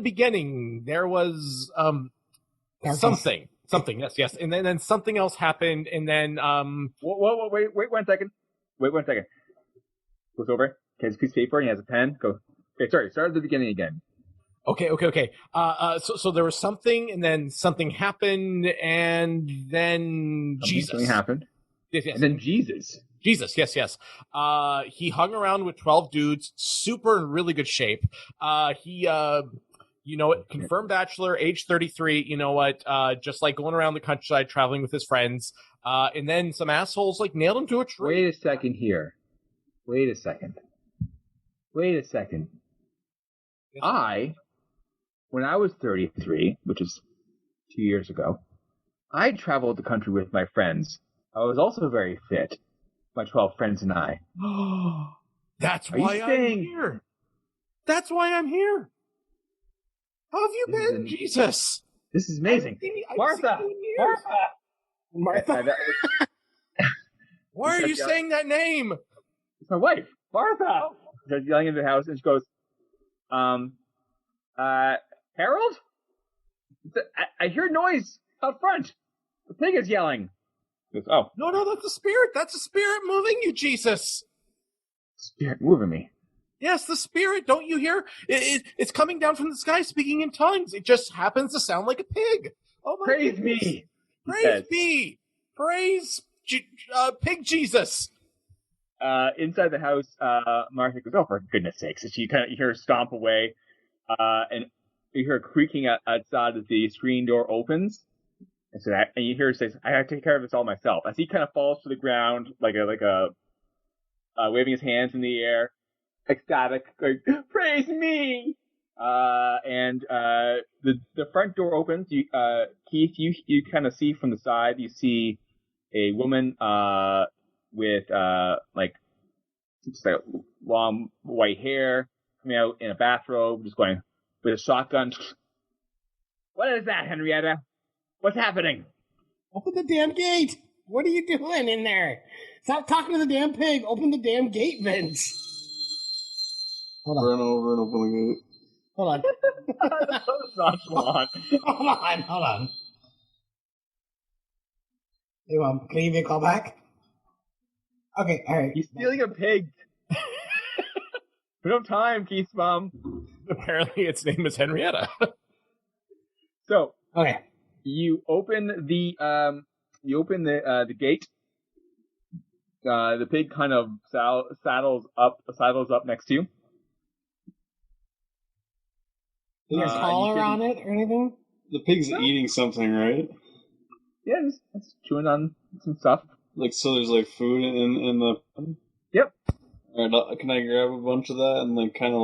the beginning, there was something. Yes. And then something else happened, and then Wait 1 second. Wait 1 second. Goes over, takes a piece of paper, and he has a pen. Go. Okay, sorry. Start at the beginning again. Okay. So there was something, and then something happened, and then Jesus. Something happened. Yes. And then Jesus. Jesus, yes. He hung around with 12 dudes, super in really good shape. He confirmed bachelor, age 33, just like going around the countryside, traveling with his friends. And then some assholes nailed him to a tree. Wait a second here. Wait a second. Yes. When I was 33, which is 2 years ago, I traveled the country with my friends. I was also very fit. My 12 friends and I. That's why I'm here. That's why I'm here. How have you been, Jesus? This is amazing. Martha! Why are you saying that name? It's my wife, Martha. She starts yelling into the house, and she goes, Harold? I hear noise out front. The pig is yelling. Goes, oh. No, that's a spirit. That's a spirit moving you, Jesus. Spirit moving me. Yes, the spirit. Don't you hear? It's coming down from the sky speaking in tongues. It just happens to sound like a pig. Oh my Praise goodness. me. Praise me. Praise Pig Jesus. Inside the house, Martha goes, oh, for goodness sakes. And she you hear her stomp away, and you hear her creaking outside as the screen door opens. And you hear her say, I have to take care of this all myself. As he kind of falls to the ground, waving his hands in the air, ecstatic, like, praise me! And the front door opens. Keith, you kind of see from the side, you see a woman, with, just like long white hair coming out in a bathrobe, just going with a shotgun. What is that, Henrietta? What's happening? Open the damn gate! What are you doing in there? Stop talking to the damn pig! Open the damn gate vents! Hold on. Run over and open the gate. Hold on. That's so nonchalant. Hold on. Hey, Mom, can you give me a call back? Okay, alright. He's stealing a pig. We don't have time, Keith's mom. Apparently its name is Henrietta. So, okay. You open the gate. The pig kind of saddles up next to you. Is there a collar on it or anything? The pig's eating something, right? Yeah, it's chewing on some stuff. So there's food in the. Yep. Alright, can I grab a bunch of that and kind of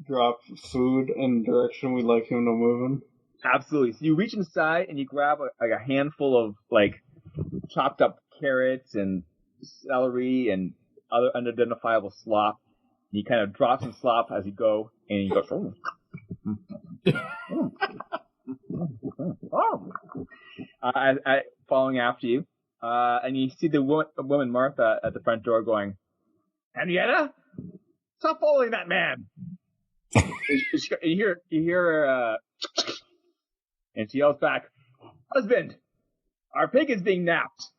drop food in the direction we'd like him to move in? Absolutely. So you reach inside and you grab a handful of chopped up carrots and celery and other unidentifiable slop. And you kind of drop some slop as you go, and you go. Following after you, and you see the woman Martha at the front door going, Henrietta, stop following that man. You hear her, and she yells back, husband, our pig is being napped.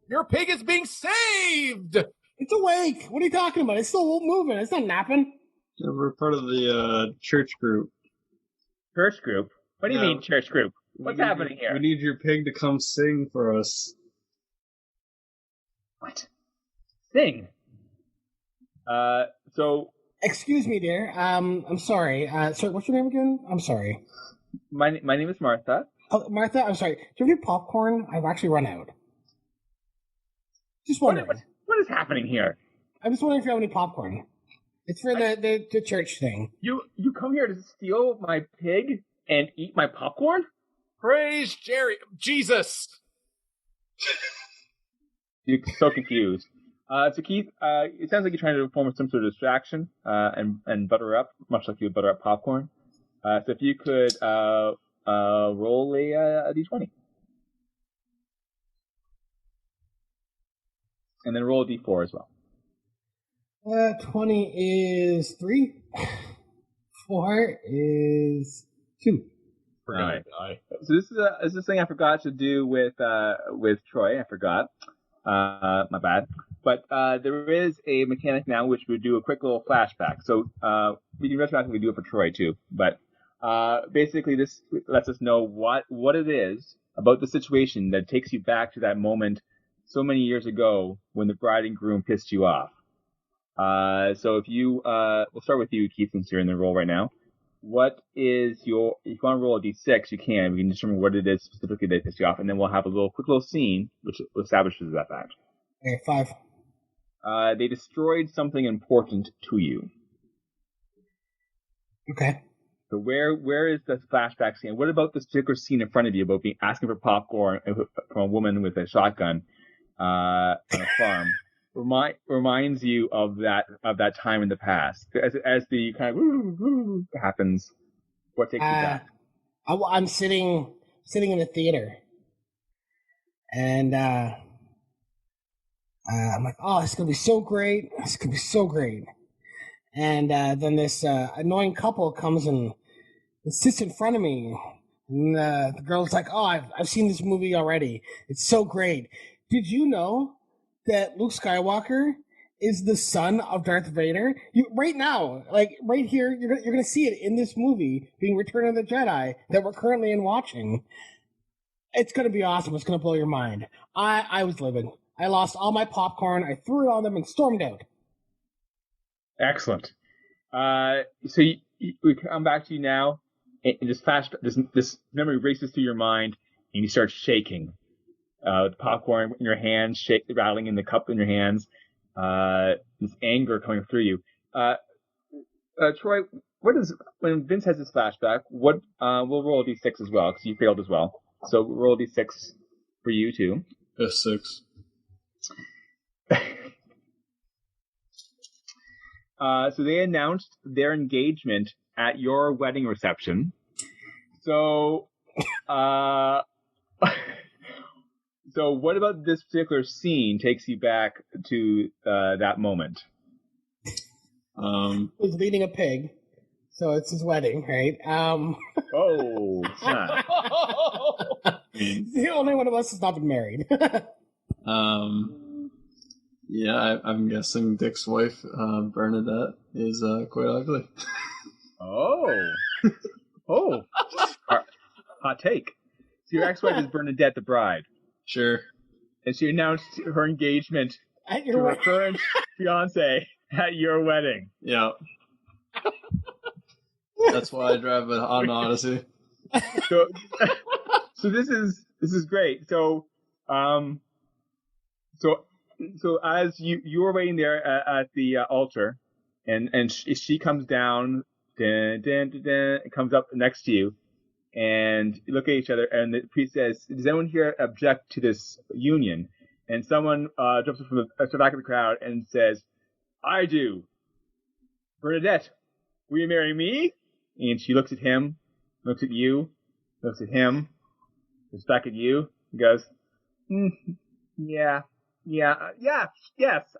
Your pig is being saved. It's awake. What are you talking about? It's still moving. It's not napping. Yeah, we're part of the church group. Church group? What do you mean church group? What's happening here? We need your pig to come sing for us. What? Sing? So... Excuse me, dear. I'm sorry. Sorry, what's your name again? I'm sorry. My name is Martha. Oh, Martha, I'm sorry. Do you have any popcorn? I've actually run out. Just wondering. What is happening here? I'm just wondering if you have any popcorn. It's for the church thing. You come here to steal my pig and eat my popcorn? Praise Jesus! You're so confused. So Keith, it sounds like you're trying to perform some sort of distraction, and butter up, much like you would butter up popcorn. So if you could, roll a d20. And then roll a d4 as well. 20 is 3. 4 is 2. All right. So this is a thing I forgot to do with Troy. I forgot. My bad. But there is a mechanic now which would do a quick little flashback. So we can retroactively do it for Troy too. But basically, this lets us know what it is about the situation that takes you back to that moment so many years ago when the bride and groom pissed you off. So if you we'll start with you, Keith, since you're in the role right now. What is if you want to roll a d6, you can. We can determine what it is specifically that pissed you off, and then we'll have a quick little scene which establishes that fact. Okay, 5. They destroyed something important to you. Okay. So where is the flashback scene? What about this particular scene in front of you about asking for popcorn from a woman with a shotgun on a farm? Reminds you of that time in the past as the kind of happens. What takes you back? I'm sitting in the theater, and I'm like, oh, it's gonna be so great. It's gonna be so great. And then this annoying couple comes and sits in front of me, and the girl's like, oh, I've seen this movie already. It's so great. Did you know that Luke Skywalker is the son of Darth Vader? Right now, like right here, you're gonna see it in this movie being Return of the Jedi that we're currently in watching. It's gonna be awesome. It's gonna blow your mind. I was livid. I lost all my popcorn. I threw it on them and stormed out. Excellent. So we come back to you now, and this memory races through your mind, and you start shaking. The popcorn in your hands, rattling in the cup in your hands, this anger coming through you. Troy, when Vince has this flashback, we'll roll a d6 as well, because you failed as well. So roll a d6 for you too. That's 6. So they announced their engagement at your wedding reception. So, So what about this particular scene takes you back to that moment? He's leading a pig, so it's his wedding, right? Oh, snap. The only one of us has not been married. Yeah, I'm guessing Dick's wife, Bernadette, is quite ugly. Oh. Hot take. So your ex-wife is Bernadette the bride. Sure. And she announced her engagement At to your her wedding. current fiance at your wedding. Yeah. That's why I drive it on Odyssey. So this is great. So as you were waiting there at the altar, and she comes down, comes up next to you, and you look at each other, and the priest says, "Does anyone here object to this union?" And someone jumps up from the back of the crowd and says, "I do. Bernadette, will you marry me?" And she looks at him, looks at you, looks at him, looks back at you, and goes, yes,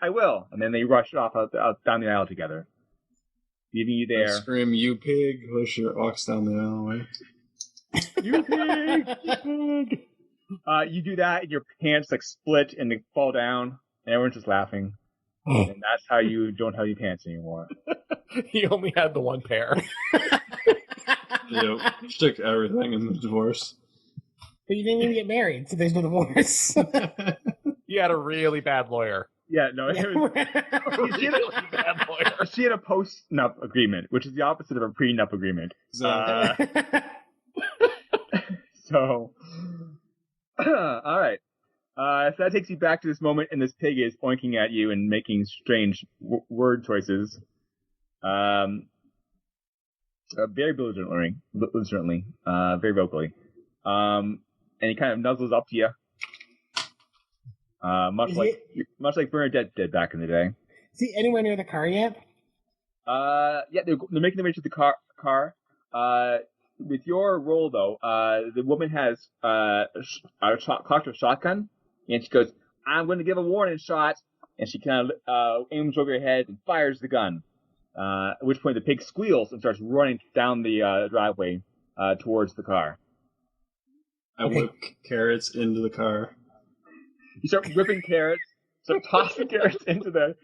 I will. And then they rush off out down the aisle together, leaving you there. I scream, "You pig!" As she walks down the alleyway. You pig! You pig! You do that, and your pants split and they fall down, and everyone's just laughing. And that's how you don't have your pants anymore. He only had the one pair. Yep. Stick everything in the divorce. But you didn't even get married, so there's no divorce. He had a really bad lawyer. Yeah, no, it was, Really bad lawyer. she had a post-nup agreement, which is the opposite of a pre-nup agreement. Exactly. So, all right. So that takes you back to this moment, and this pig is oinking at you and making strange word choices. Very belligerently, very vocally. And he kind of nuzzles up to you. Much like Bernadette did back in the day. Is he anywhere near the car yet? Yeah, they're making their way to the car. With your role, though, the woman has cocked her shotgun, and she goes, "I'm going to give a warning shot. and she kind of aims over your head and fires the gun. At which point the pig squeals and starts running down the driveway towards the car. I whip carrots into the car. You start whipping carrots, start tossing carrots into the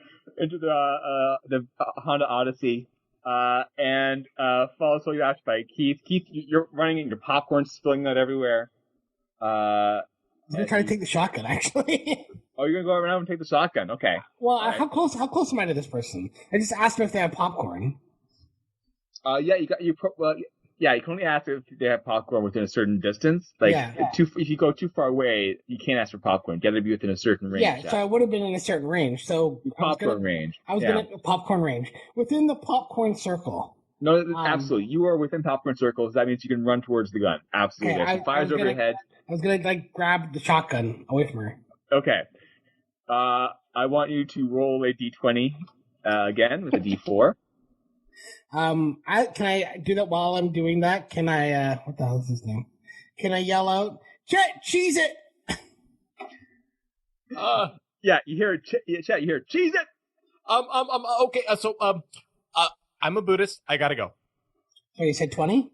Honda Odyssey, and follow slowly after by Keith. Keith, you're running and your popcorn's spilling out everywhere. I'm gonna try to take the shotgun, actually. Oh, you're gonna go around and take the shotgun? Okay. Well, right. How close am I to this person? I just asked them if they have popcorn. Yeah, you can only ask if they have popcorn within a certain distance. If you go too far away, you can't ask for popcorn. You got to be within a certain range. Yeah, so I would have been in a certain range. So popcorn range. I was gonna popcorn range within the popcorn circle. No, absolutely. You are within popcorn circles. That means you can run towards the gun. Absolutely. Okay, she fires over your head. I was gonna grab the shotgun away from her. Okay. I want you to roll a d20 again with a d4. Can I do that while I'm doing that? Can I, what the hell is his name? Can I yell out, Chet, cheese it? Yeah, you hear Chet, you hear, cheese it! Okay, I'm a Buddhist. I gotta go. So you said 20?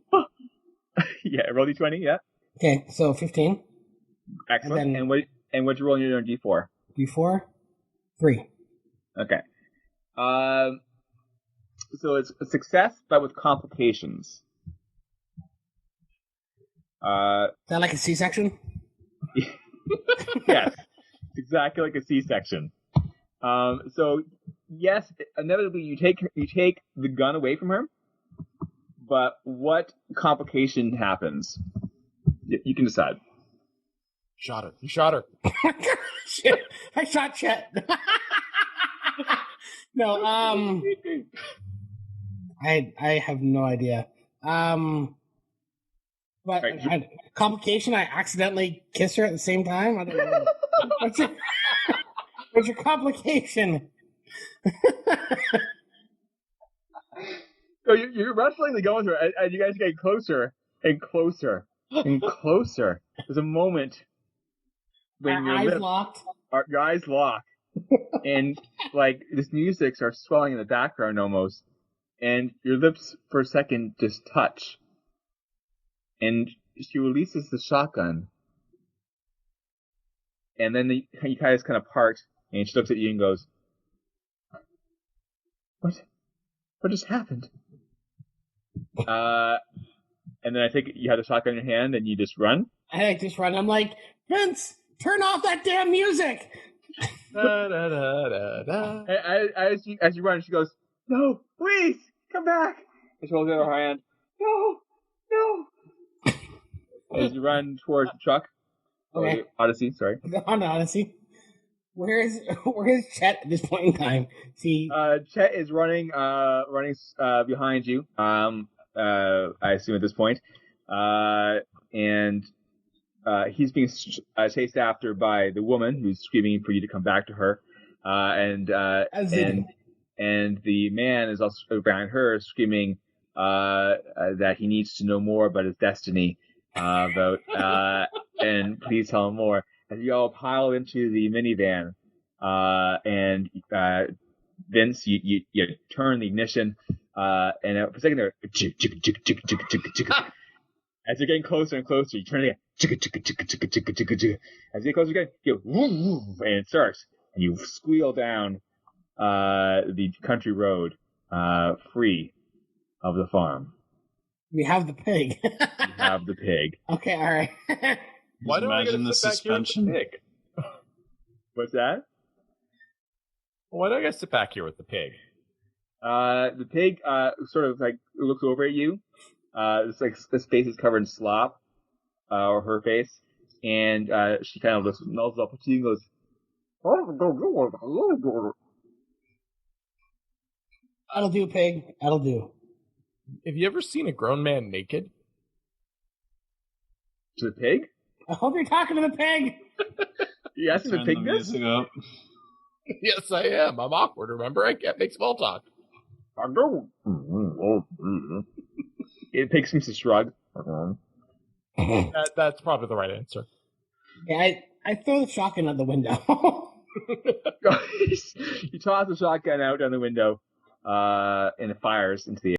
Yeah, roll d20, yeah. Okay, so 15. Excellent. And what'd you roll on your d4? D4? 3. Okay. So it's a success, but with complications. Is that like a C-section? Yes, exactly like a C-section. So yes, inevitably you take the gun away from her, but what complication happens? You can decide. Shot her. You shot her. Shit, I shot Chet. No, I have no idea. But right. Complication, I accidentally kiss her at the same time? I don't know. What's your complication? So you're wrestling the gun with her, and you guys get closer and closer and closer. There's a moment when your eyes lock, and like this music starts swelling in the background almost, and your lips for a second just touch, and she releases the shotgun, and then you guys kind of part, and she looks at you and goes, "What just happened?" And then I think you had a shotgun in your hand, and you just run. I just run. I'm like, Vince, turn off that damn music. Da, da, da, da, da. As you run, she goes, "No, please, come back." And she holds the other hand. No. As you run towards the truck. Okay. Odyssey, sorry. On Odyssey. Where is Chet at this point in time? See, Chet is running behind you. I assume at this point, and he's being chased after by the woman who's screaming for you to come back to her, and the man is also behind her screaming that he needs to know more about his destiny, and please tell him more. As you all pile into the minivan, and Vince, you turn the ignition, and for a second there, as you're getting closer and closer, you turn it again. As you get closer again, you go, and it starts, and you squeal down the country road, free of the farm. we have the pig. You have the pig. Okay, all right. Why do I Imagine get the to sit back here with suspension. the pig? What's that? Why do I get to sit back here with the pig? The pig sort of like looks over at you. It's like this face is covered in slop, or her face, and she kind of looks noses up at you and goes, That'll do, pig. That'll do. Have you ever seen a grown man naked? to the pig? I hope you're talking to the pig. You asking the Turn pig the this? music up. Yes, I am. I'm awkward, remember? I can't make small talk. I know. The pig seems to shrug. That's probably the right answer. Yeah, I throw the shotgun out the window. You toss the shotgun out on the window, and it fires into the air.